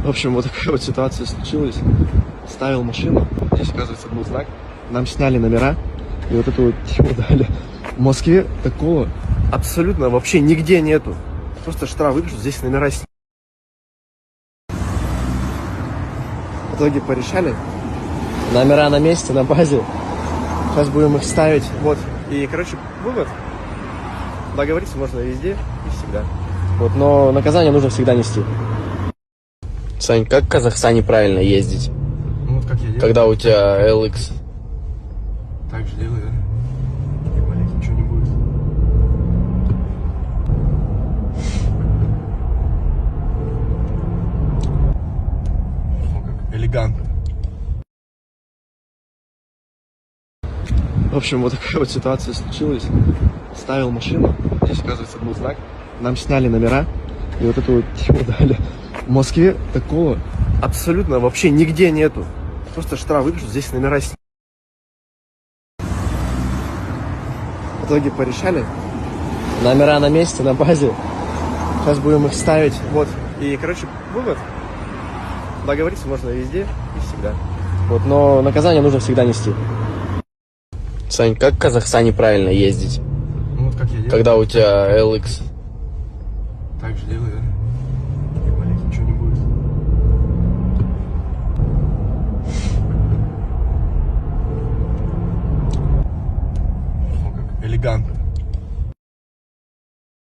В общем, вот такая вот ситуация случилась. Ставил машину, здесь, оказывается, был знак. Нам сняли номера, и вот эту вот тему дали. В Москве такого абсолютно вообще нигде нету. Просто штраф выпишут, здесь номера сняли. В итоге порешали. Номера на месте, на базе. Сейчас будем их ставить. Вот. И, короче, вывод. Договориться можно везде и всегда. Вот, но наказание нужно всегда нести. Сань, как в Казахстане правильно ездить? Ну вот как я делаю. Когда у тебя LX? Так же делаю, да? И маленький ничего не будет. О, как элегантно. В общем, вот такая вот ситуация случилась. Ставил машину, здесь, оказывается, был знак. Нам сняли номера, и вот эту вот тему дали. В Москве такого абсолютно вообще нигде нету. Просто штраф выпишут, здесь номера сняли. В итоге порешали. Номера на месте, на базе. Сейчас будем их ставить. Вот. И, короче, вывод. Договориться можно везде и всегда. Вот, но наказание нужно всегда нести. Сань, как в Казахстане правильно ездить? Ну вот как я делаю. Когда у тебя LX? Так же делаю.